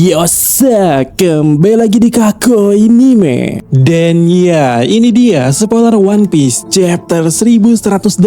Yosa, kembali lagi di Kako Anime. Dan ya, ini dia spoiler One Piece chapter 1184.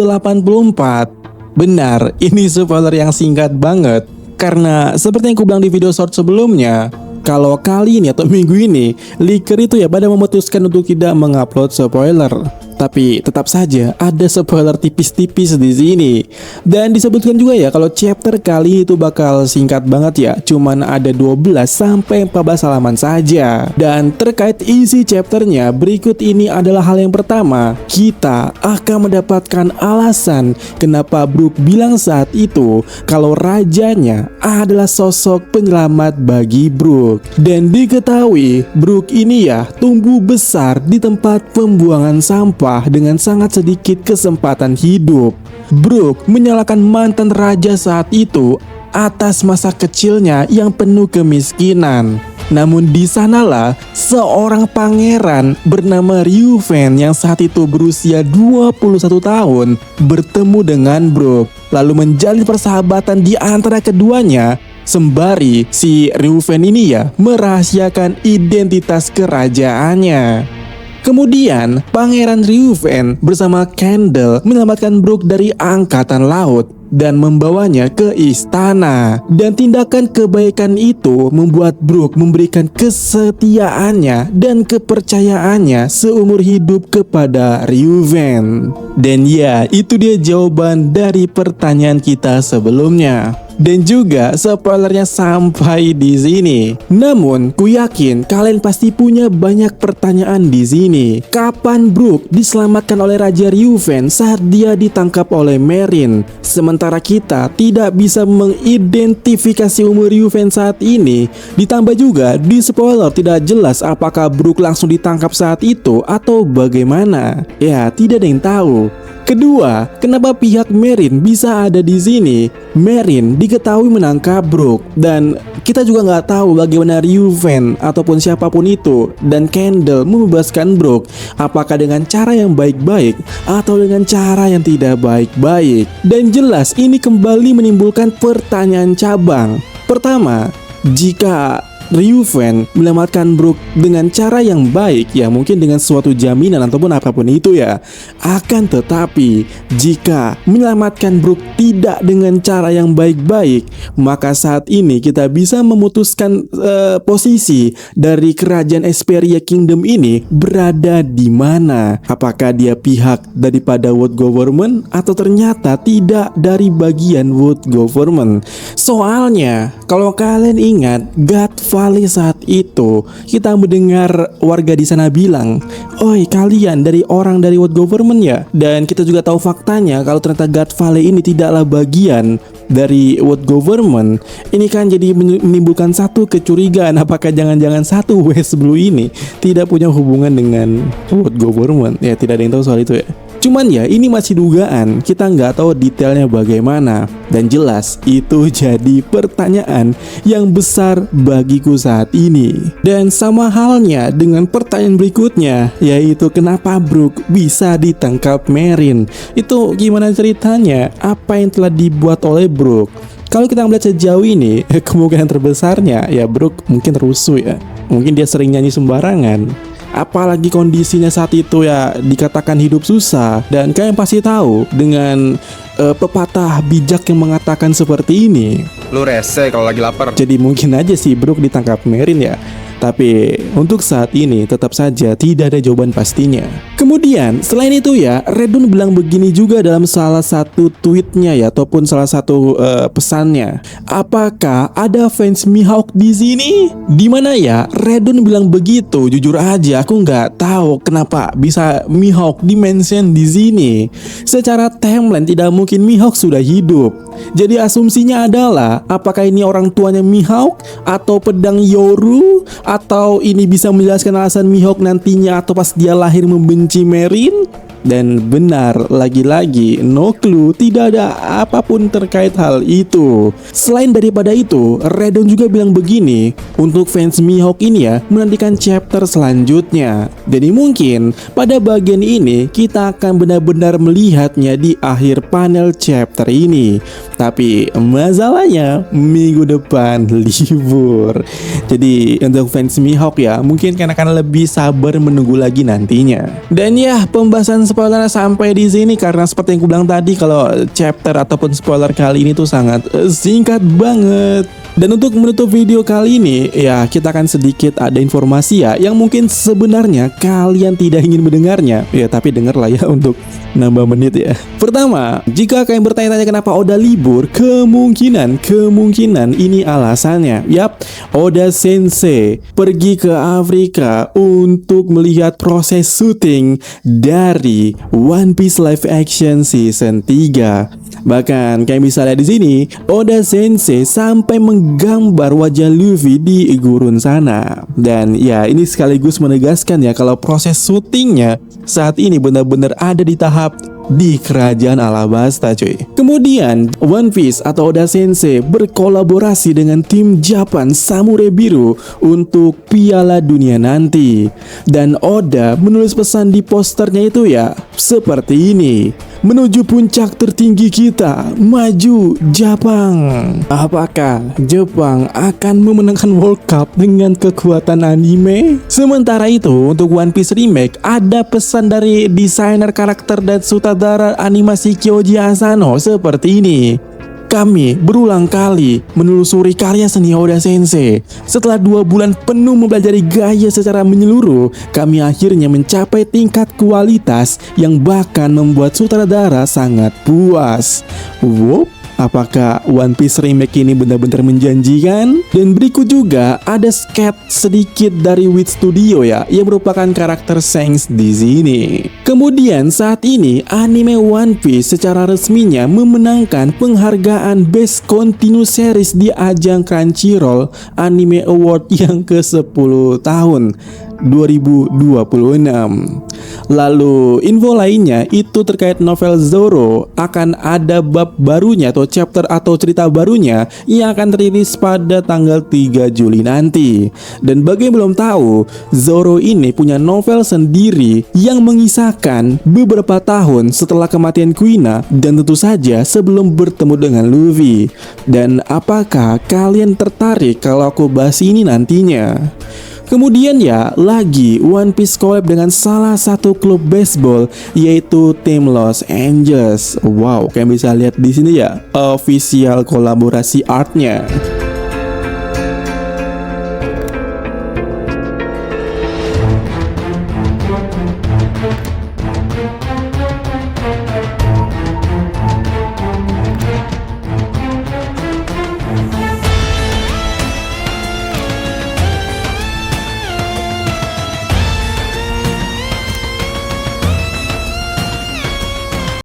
Benar, ini spoiler yang singkat banget. Karena seperti yang aku bilang di video short sebelumnya, kalau kali ini atau minggu ini, leaker itu ya pada memutuskan untuk tidak mengupload spoiler. Tapi tetap saja ada spoiler tipis-tipis di sini. Dan disebutkan juga ya kalau chapter kali itu bakal singkat banget ya. Cuman ada 12 sampai 14 halaman saja. Dan terkait isi chapternya, berikut ini adalah hal yang pertama. Kita akan mendapatkan alasan kenapa Brook bilang saat itu kalau rajanya adalah sosok penyelamat bagi Brook. Dan diketahui Brook ini ya tumbuh besar di tempat pembuangan sampah dengan sangat sedikit kesempatan hidup. Brook menyalahkan mantan raja saat itu atas masa kecilnya yang penuh kemiskinan. Namun di sanalah seorang pangeran bernama Ryuven yang saat itu berusia 21 tahun bertemu dengan Brook, lalu menjalin persahabatan di antara keduanya. Sembari si Ryuven ini ya merahasiakan identitas kerajaannya. Kemudian, Pangeran Ryuven bersama Candle menyelamatkan Brook dari angkatan laut dan membawanya ke istana. Dan tindakan kebaikan itu membuat Brook memberikan kesetiaannya dan kepercayaannya seumur hidup kepada Ryuven. Dan ya, itu dia jawaban dari pertanyaan kita sebelumnya. Dan juga spoilernya sampai di sini. Namun, ku yakin kalian pasti punya banyak pertanyaan di sini. Kapan Brook diselamatkan oleh Raja Ryuven saat dia ditangkap oleh Merin? Sementara kita tidak bisa mengidentifikasi umur Ryuven saat ini. Ditambah juga di spoiler tidak jelas apakah Brook langsung ditangkap saat itu atau bagaimana. Ya, tidak ada yang tahu. Kedua, kenapa pihak Merin bisa ada di sini? Merin diketahui menangkap Brook dan kita juga nggak tahu bagaimana Ryuven ataupun siapapun itu dan Candle membebaskan Brook. Apakah dengan cara yang baik-baik atau dengan cara yang tidak baik-baik? Dan jelas ini kembali menimbulkan pertanyaan cabang. Pertama, jika Ryuven menyelamatkan Brook dengan cara yang baik, ya mungkin dengan suatu jaminan ataupun apapun itu ya. Akan tetapi jika menyelamatkan Brook tidak dengan cara yang baik-baik, maka saat ini kita bisa memutuskan posisi dari kerajaan Esperia Kingdom ini berada di mana. Apakah dia pihak daripada World Government atau ternyata tidak dari bagian World Government? Soalnya kalau kalian ingat God Valley saat itu, kita mendengar warga di sana bilang, "Oi, kalian dari orang dari World Government ya?" Dan kita juga tahu faktanya kalau ternyata God Valley ini tidaklah bagian dari World Government. Ini kan jadi menimbulkan satu kecurigaan, apakah jangan-jangan satu West Blue ini tidak punya hubungan dengan World Government? Ya, tidak ada yang tahu soal itu ya. Cuman ya ini masih dugaan, kita nggak tahu detailnya bagaimana. Dan jelas itu jadi pertanyaan yang besar bagiku saat ini. Dan sama halnya dengan pertanyaan berikutnya, yaitu kenapa Brook bisa ditangkap Merin? Itu gimana ceritanya? Apa yang telah dibuat oleh Brook? Kalau kita melihat sejauh ini, kemungkinan terbesarnya ya Brook mungkin rusuh ya. Mungkin dia sering nyanyi sembarangan. Apalagi kondisinya saat itu ya dikatakan hidup susah. Dan kalian pasti tahu dengan pepatah bijak yang mengatakan seperti ini, lu rese kalau lagi lapar. jadi mungkin aja sih Brook ditangkap Merin ya. Tapi untuk saat ini tetap saja tidak ada jawaban pastinya. Kemudian selain itu ya, Redun bilang begini juga dalam salah satu tweetnya ya, ataupun salah satu pesannya. Apakah ada fans Mihawk di sini? Dimana ya Redun bilang begitu. Jujur aja aku nggak tahu kenapa bisa Mihawk di-mention di sini. Secara timeline tidak mungkin Mihawk sudah hidup. Jadi asumsinya adalah apakah ini orang tuanya Mihawk atau pedang Yoru, atau ini bisa menjelaskan alasan Mihawk nantinya atau pas dia lahir membenci Merin. Dan benar, lagi-lagi no clue, tidak ada apapun terkait hal itu. Selain daripada itu, Redon juga bilang begini, untuk fans Mihawk ini ya, menantikan chapter selanjutnya. Jadi mungkin pada bagian ini kita akan benar-benar melihatnya di akhir panel chapter ini. Tapi masalahnya minggu depan libur. Jadi untuk fans Mihawk ya, mungkin kan akan lebih sabar menunggu lagi nantinya. Dan ya, pembahasan spoiler sampai di sini karena seperti yang aku bilang tadi, kalau chapter ataupun spoiler kali ini tuh sangat singkat banget. Dan untuk menutup video kali ini, ya kita akan sedikit ada informasi ya yang mungkin sebenarnya kalian tidak ingin mendengarnya. Ya tapi denger lah ya untuk nambah menit ya. Pertama, jika kalian bertanya-tanya kenapa Oda libur, kemungkinan ini alasannya. Yap, Oda Sensei pergi ke Afrika untuk melihat proses syuting dari One Piece live action season 3. Bahkan kalian bisa lihat di sini, Oda Sensei sampai menggambar wajah Luffy di gurun sana. Dan ya ini sekaligus menegaskan ya kalau proses syutingnya saat ini benar-benar ada di tahap di kerajaan Alabasta cuy. Kemudian One Piece atau Oda Sensei berkolaborasi dengan tim Japan Samurai Biru untuk Piala Dunia nanti. Dan Oda menulis pesan di posternya itu ya seperti ini: menuju puncak tertinggi kita, maju Jepang. Apakah Jepang akan memenangkan World Cup dengan kekuatan anime? Sementara itu untuk One Piece Remake ada pesan dari desainer karakter dan sutradara animasi Kyoji Asano seperti ini: kami berulang kali menelusuri karya seni Oda Sensei. Setelah 2 bulan penuh mempelajari gaya secara menyeluruh, kami akhirnya mencapai tingkat kualitas yang bahkan membuat sutradara sangat puas. Wup, apakah One Piece Remake ini benar-benar menjanjikan? Dan berikut juga ada sketch sedikit dari Wit Studio ya, yang merupakan karakter Shanks di sini. Kemudian saat ini anime One Piece secara resminya memenangkan penghargaan Best Continuous Series di ajang Crunchyroll Anime Award yang ke-10 tahun 2026. Lalu info lainnya itu terkait novel Zoro, akan ada bab barunya atau chapter atau cerita barunya yang akan rilis pada tanggal 3 Juli nanti. Dan bagi yang belum tahu, Zoro ini punya novel sendiri yang mengisahkan beberapa tahun setelah kematian Kuina dan tentu saja sebelum bertemu dengan Luffy. Dan apakah kalian tertarik kalau aku bahas ini nantinya? Kemudian ya lagi One Piece collab dengan salah satu klub baseball yaitu tim Los Angeles. Wow, kalian bisa lihat di sini ya official kolaborasi artnya.